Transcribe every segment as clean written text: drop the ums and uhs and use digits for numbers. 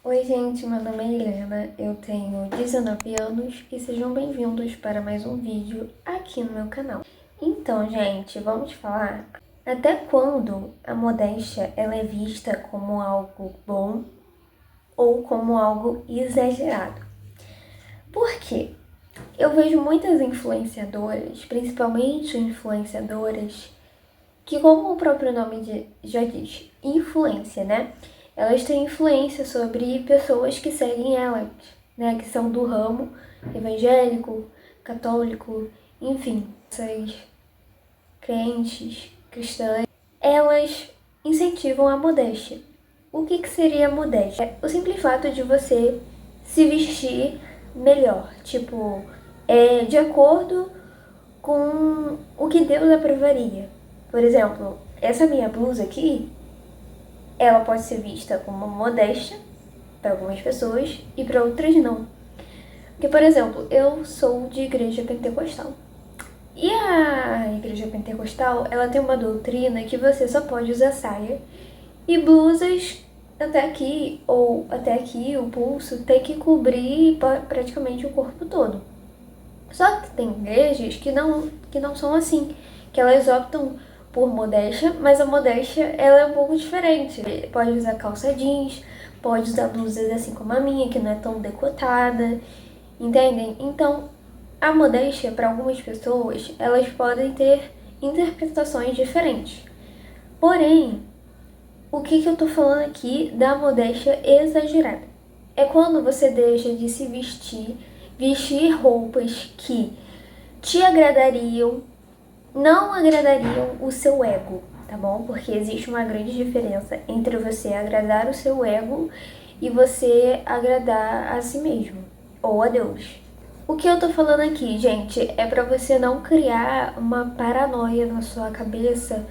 Oi, gente, meu nome é Helena, eu tenho 19 anos e sejam bem-vindos para mais um vídeo aqui no meu canal. Então, gente, vamos falar até quando a modéstia ela é vista como algo bom ou como algo exagerado. Por quê? Eu vejo muitas influenciadoras, principalmente influenciadoras, que como o próprio nome já diz, influência, né? Elas têm influência sobre pessoas que seguem elas, né? Que são do ramo evangélico, católico, enfim, essas crentes, cristãs. Elas incentivam a modéstia. O que seria modéstia? É o simples fato de você se vestir melhor, tipo, de acordo com o que Deus aprovaria. Por exemplo, essa minha blusa aqui, ela pode ser vista como modéstia para algumas pessoas e para outras não. Porque, por exemplo, eu sou de igreja pentecostal. E a igreja pentecostal, ela tem uma doutrina que você só pode usar saia e blusas até aqui, ou até aqui, o pulso, tem que cobrir praticamente o corpo todo. Só que tem igrejas que não são assim, que elas optam por modéstia, mas a modéstia ela é um pouco diferente. Pode usar calça jeans, pode usar blusas assim como a minha, que não é tão decotada, entendem? Então, a modéstia para algumas pessoas, elas podem ter interpretações diferentes. Porém, o que eu tô falando aqui da modéstia exagerada? É quando você deixa de se vestir roupas que te agradariam, não agradariam o seu ego, tá bom? Porque existe uma grande diferença entre você agradar o seu ego e você agradar a si mesmo ou a Deus. O que eu tô falando aqui, gente, é pra você não criar uma paranoia na sua cabeça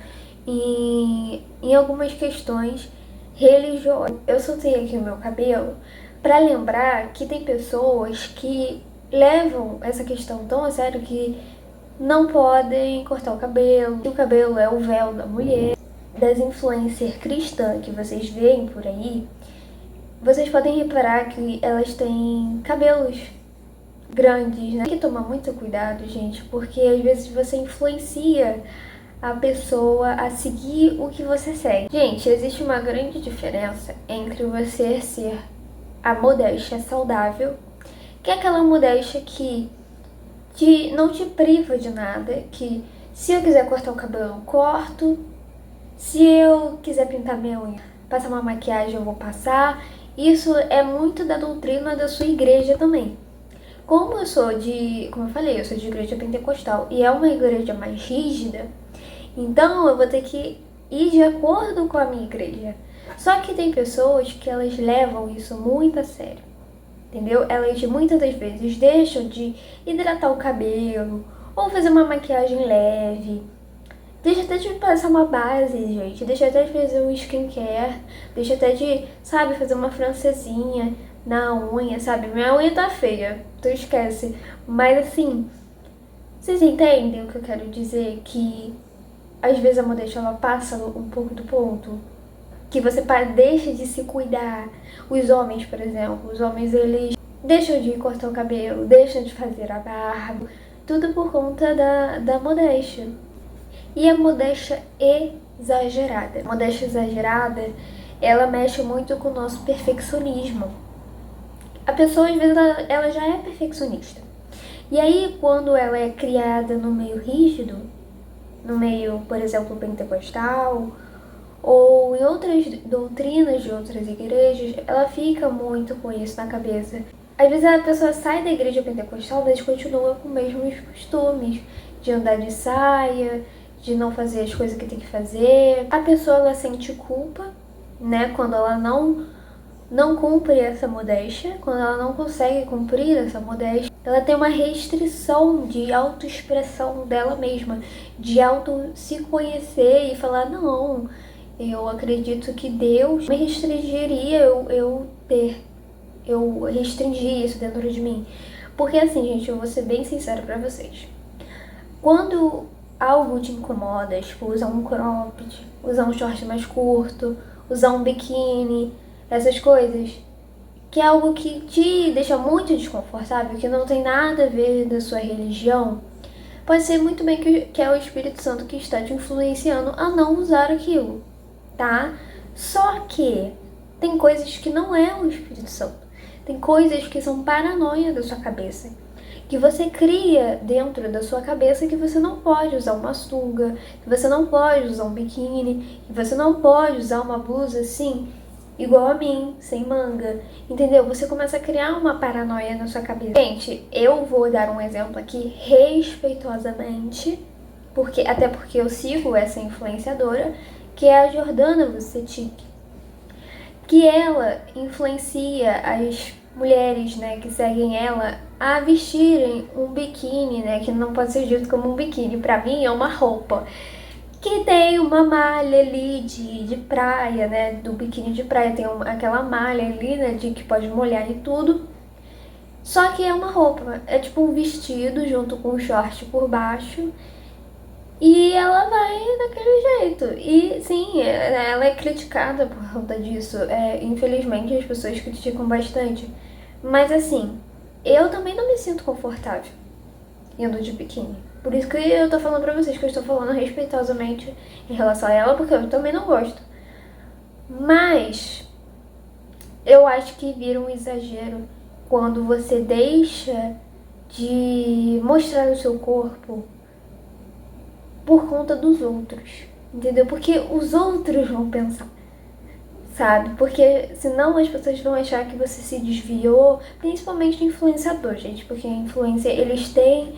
em algumas questões religiosas. Eu soltei aqui o meu cabelo pra lembrar que tem pessoas que levam essa questão tão a sério que não podem cortar o cabelo. O cabelo é o véu da mulher. Das influencers cristãs que vocês veem por aí, vocês podem reparar que elas têm cabelos grandes, né? Tem que tomar muito cuidado, gente, porque às vezes você influencia a pessoa a seguir o que você segue. Gente, existe uma grande diferença entre você ser a modéstia saudável, que é aquela modéstia que não te priva de nada, que se eu quiser cortar o cabelo, eu corto, se eu quiser pintar minha unha, passar uma maquiagem, eu vou passar. Isso é muito da doutrina da sua igreja também. Como eu falei, eu sou de igreja pentecostal e é uma igreja mais rígida, então eu vou ter que ir de acordo com a minha igreja. Só que tem pessoas que elas levam isso muito a sério, entendeu? Elas muitas das vezes deixam de hidratar o cabelo ou fazer uma maquiagem leve. Deixa até de passar uma base, gente. Deixa até de fazer um skincare. Deixa até de, sabe, fazer uma francesinha na unha, sabe? Minha unha tá feia, tu esquece. Mas assim, vocês entendem o que eu quero dizer? Que às vezes a modéstia ela passa um pouco do ponto. Que você deixa de se cuidar. Os homens, por exemplo, os homens eles deixam de cortar o cabelo, deixam de fazer a barba. Tudo por conta da modéstia. E a modéstia exagerada. A modéstia exagerada, ela mexe muito com o nosso perfeccionismo. A pessoa, às vezes, ela já é perfeccionista. E aí, quando ela é criada no meio rígido, no meio, por exemplo, pentecostal, ou em outras doutrinas de outras igrejas, ela fica muito com isso na cabeça. Às vezes a pessoa sai da igreja pentecostal, mas continua com os mesmos costumes, de andar de saia, de não fazer as coisas que tem que fazer. A pessoa ela sente culpa, né, quando ela não cumpre essa modéstia, quando ela não consegue cumprir essa modéstia, ela tem uma restrição de autoexpressão dela mesma, de auto se conhecer e falar, não, eu acredito que Deus me restringiria eu restringir isso dentro de mim. Porque assim, gente, eu vou ser bem sincera pra vocês. Quando algo te incomoda, tipo, usar um cropped, usar um short mais curto, usar um biquíni, essas coisas, que é algo que te deixa muito desconfortável, que não tem nada a ver da sua religião, pode ser muito bem que é o Espírito Santo que está te influenciando a não usar aquilo, tá? Só que tem coisas que não é o Espírito Santo. Tem coisas que são paranoia da sua cabeça. Que você cria dentro da sua cabeça que você não pode usar uma sunga, que você não pode usar um biquíni, que você não pode usar uma blusa assim, igual a mim, sem manga. Entendeu? Você começa a criar uma paranoia na sua cabeça. Gente, eu vou dar um exemplo aqui respeitosamente, até porque eu sigo essa influenciadora, que é a Jordana Vucetic, que ela influencia as mulheres, né, que seguem ela a vestirem um biquíni, né, que não pode ser dito como um biquíni, pra mim é uma roupa que tem uma malha ali de praia, né, do biquíni de praia tem aquela malha ali, né, de que pode molhar e tudo. Só que é uma roupa, é tipo um vestido junto com um short por baixo. E ela vai daquele jeito. E sim, ela é criticada por conta disso. Infelizmente as pessoas criticam bastante. Mas assim, eu também não me sinto confortável indo de biquíni. Por isso que eu tô falando pra vocês que eu estou falando respeitosamente em relação a ela, porque eu também não gosto. Mas eu acho que vira um exagero quando você deixa de mostrar o seu corpo por conta dos outros, entendeu? Porque os outros vão pensar, sabe? Porque senão as pessoas vão achar que você se desviou, principalmente influenciador, gente, porque a influência, eles têm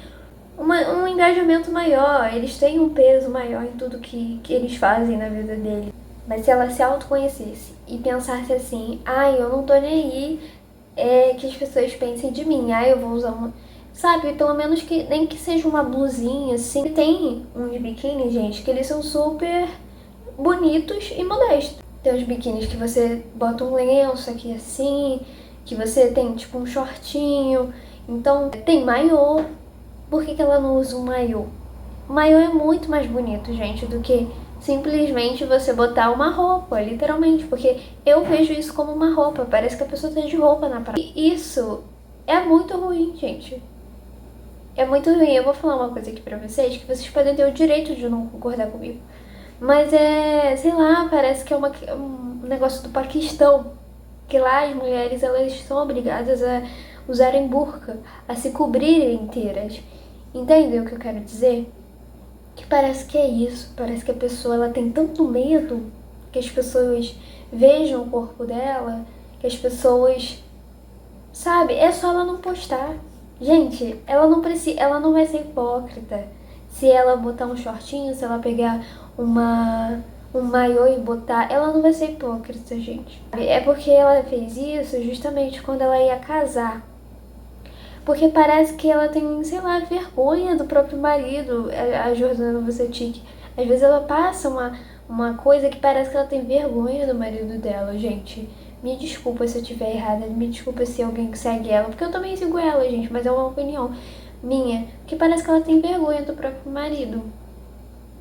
um engajamento maior, eles têm um peso maior em tudo que eles fazem na vida deles. Mas se ela se autoconhecesse e pensasse assim, eu não tô nem aí que as pessoas pensem de mim, eu vou usar uma... Sabe, pelo menos que nem que seja uma blusinha, assim. Tem uns biquíni, gente, que eles são super bonitos e modestos. Tem uns biquínis que você bota um lenço aqui assim, que você tem tipo um shortinho. Então, tem maiô. Por que ela não usa um maiô? O maiô é muito mais bonito, gente, do que simplesmente você botar uma roupa, literalmente. Porque eu vejo isso como uma roupa, parece que a pessoa tá de roupa na praia. E isso é muito ruim, gente. É muito ruim. Eu vou falar uma coisa aqui pra vocês, que vocês podem ter o direito de não concordar comigo. Mas sei lá, parece que é um negócio do Paquistão. Que lá as mulheres, elas são obrigadas a usarem burca, a se cobrirem inteiras. Entendeu o que eu quero dizer? Que parece que é isso. Parece que a pessoa, ela tem tanto medo que as pessoas vejam o corpo dela, que as pessoas... Sabe, é só ela não postar. Gente, ela não precisa, ela não vai ser hipócrita se ela botar um shortinho, se ela pegar um maiô e botar, ela não vai ser hipócrita, gente. É porque ela fez isso justamente quando ela ia casar. Porque parece que ela tem, sei lá, vergonha do próprio marido, a Jordana Vucetic. Às vezes ela passa uma coisa que parece que ela tem vergonha do marido dela, gente. Me desculpa se eu estiver errada, me desculpa se alguém segue ela, porque eu também sigo ela, gente, mas é uma opinião minha, que parece que ela tem vergonha do próprio marido.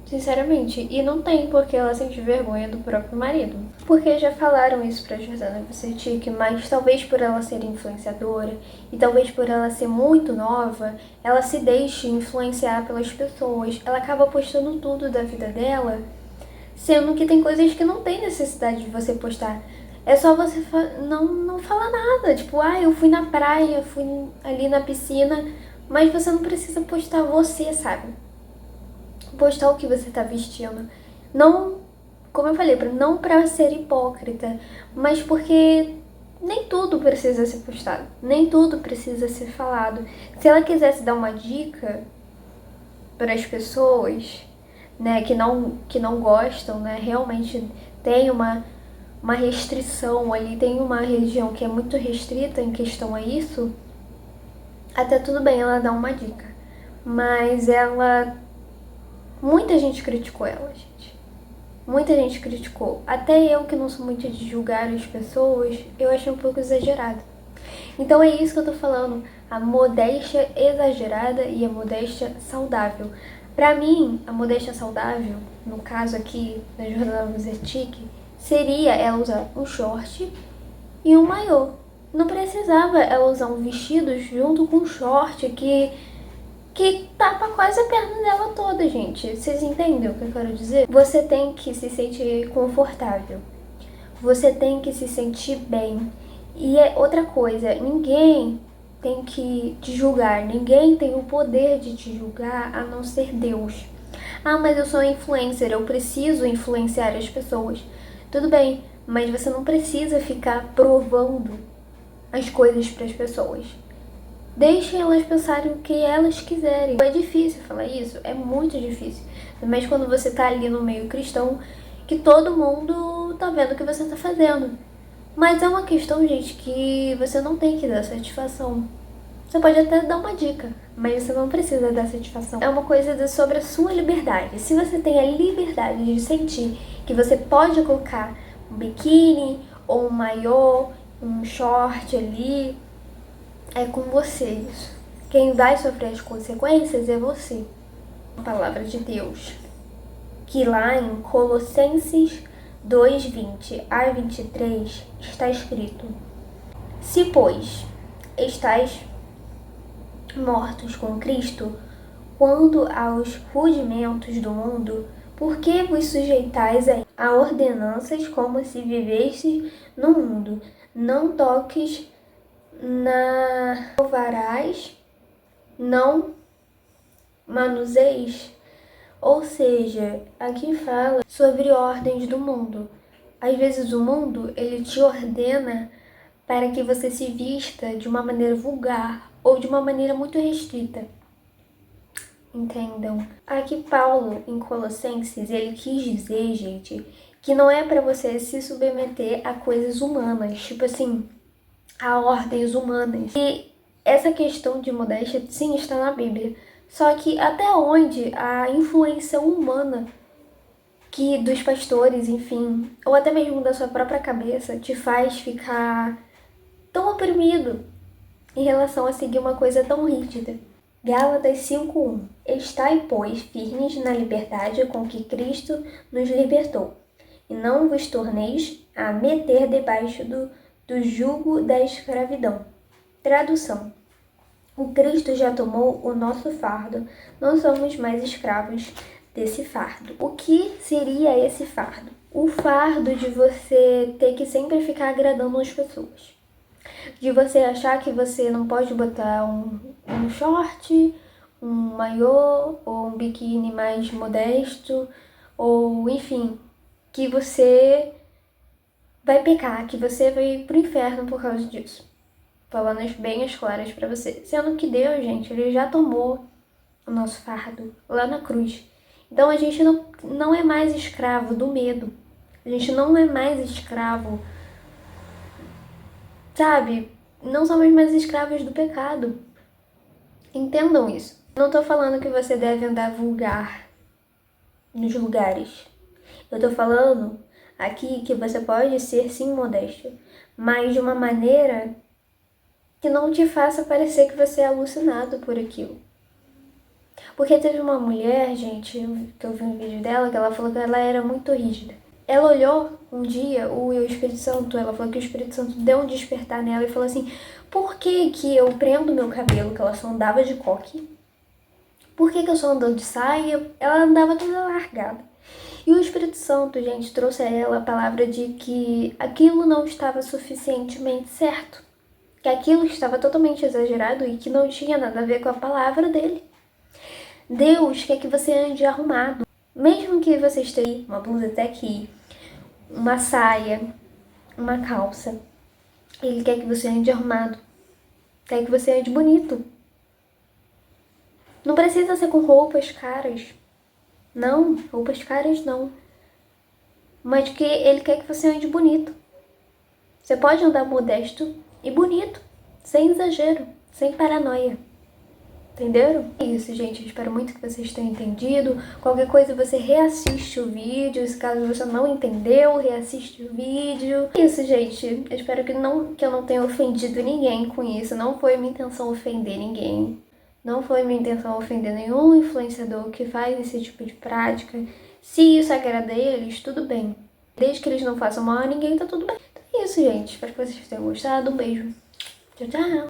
Sinceramente, e não tem porque ela sente vergonha do próprio marido. Porque já falaram isso pra Jordana Vucetic, mas talvez por ela ser influenciadora e talvez por ela ser muito nova, ela se deixe influenciar pelas pessoas. Ela acaba postando tudo da vida dela, sendo que tem coisas que não tem necessidade de você postar. É só você não falar nada. Tipo, eu fui na praia, fui ali na piscina. Mas você não precisa postar você, sabe? Postar o que você tá vestindo. Não, como eu falei, não pra ser hipócrita, mas porque nem tudo precisa ser postado. Nem tudo precisa ser falado. Se ela quisesse dar uma dica para as pessoas, né, que não gostam, né, realmente tem uma restrição ali, tem uma religião que é muito restrita em questão a isso, até tudo bem ela dar uma dica. Mas muita gente criticou ela, gente. Muita gente criticou. Até eu, que não sou muito de julgar as pessoas, eu achei um pouco exagerado. Então é isso que eu tô falando. A modéstia exagerada e a modéstia saudável. Pra mim, a modéstia saudável, no caso aqui da Jordana Vucetic, seria ela usar um short e um maiô. Não precisava ela usar um vestido junto com um short que tapa quase a perna dela toda, gente. Vocês entendem o que eu quero dizer? Você tem que se sentir confortável. Você tem que se sentir bem. E é outra coisa, ninguém tem que te julgar. Ninguém tem o poder de te julgar a não ser Deus. Ah, mas eu sou influencer, eu preciso influenciar as pessoas. Tudo bem, mas você não precisa ficar provando as coisas para as pessoas. Deixem elas pensarem o que elas quiserem. É difícil falar isso, é muito difícil. Mas quando você tá ali no meio cristão, que todo mundo tá vendo o que você tá fazendo. Mas é uma questão, gente, que você não tem que dar satisfação. Você pode até dar uma dica, mas você não precisa dar satisfação. É uma coisa sobre a sua liberdade. Se você tem a liberdade de sentir que você pode colocar um biquíni ou um maiô, um short ali, é com você isso. Quem vai sofrer as consequências é você. A palavra de Deus, que lá em Colossenses 2:20 a 23 está escrito: Se, pois, estáis mortos com Cristo, quando aos rudimentos do mundo, por que vos sujeitais a ordenanças como se vivesseis no mundo? Não toques na alvarás, não manuseis. Ou seja, aqui fala sobre ordens do mundo. Às vezes o mundo, ele te ordena para que você se vista de uma maneira vulgar ou de uma maneira muito restrita. Entendam? Aqui Paulo, em Colossenses, ele quis dizer, gente, que não é para você se submeter a coisas humanas, tipo assim, a ordens humanas. E essa questão de modéstia, sim, está na Bíblia. Só que até onde a influência humana que dos pastores, enfim, ou até mesmo da sua própria cabeça, te faz ficar tão oprimido em relação a seguir uma coisa tão rígida. Gálatas 5:1 Estai, pois, firmes na liberdade com que Cristo nos libertou, e não vos torneis a meter debaixo do jugo da escravidão. Tradução: O Cristo já tomou o nosso fardo, não somos mais escravos desse fardo. O que seria esse fardo? O fardo de você ter que sempre ficar agradando as pessoas. De você achar que você não pode botar um short, um maiô ou um biquíni mais modesto, ou enfim, que você vai pecar, que você vai pro inferno por causa disso. Falando bem as claras pra você. Sendo que Deus, gente, ele já tomou o nosso fardo lá na cruz. Então a gente não é mais escravo do medo. A gente não é mais escravo, sabe? Não somos mais escravos do pecado. Entendam isso. Não tô falando que você deve andar vulgar nos lugares. Eu tô falando aqui que você pode ser sim modesto, mas de uma maneira que não te faça parecer que você é alucinado por aquilo. Porque teve uma mulher, gente, que eu vi um vídeo dela, que ela falou que ela era muito rígida. Ela olhou um dia o Espírito Santo, ela falou que o Espírito Santo deu um despertar nela e falou assim: por que que eu prendo meu cabelo, que ela só andava de coque? Por que que eu só ando de saia? Ela andava toda largada. E o Espírito Santo, gente, trouxe a ela a palavra de que aquilo não estava suficientemente certo. Que aquilo estava totalmente exagerado e que não tinha nada a ver com a palavra dele. Deus quer que você ande arrumado. Mesmo que você esteja uma blusa até aqui, uma saia, uma calça, Ele quer que você ande arrumado. Quer que você ande bonito. Não precisa ser com roupas caras. Não, roupas caras não. Mas que Ele quer que você ande bonito. Você pode andar modesto e bonito, sem exagero, sem paranoia. Entenderam? É isso, gente. Eu espero muito que vocês tenham entendido. Qualquer coisa você reassiste o vídeo. Se caso você não entendeu, reassiste o vídeo. É isso, gente. Eu espero que eu não tenha ofendido ninguém com isso. Não foi minha intenção ofender ninguém. Não foi minha intenção ofender nenhum influenciador que faz esse tipo de prática. Se isso agrada a eles, tudo bem. Desde que eles não façam mal a ninguém, tá tudo bem. é isso, gente. Espero que vocês tenham gostado. Um beijo. Tchau, tchau.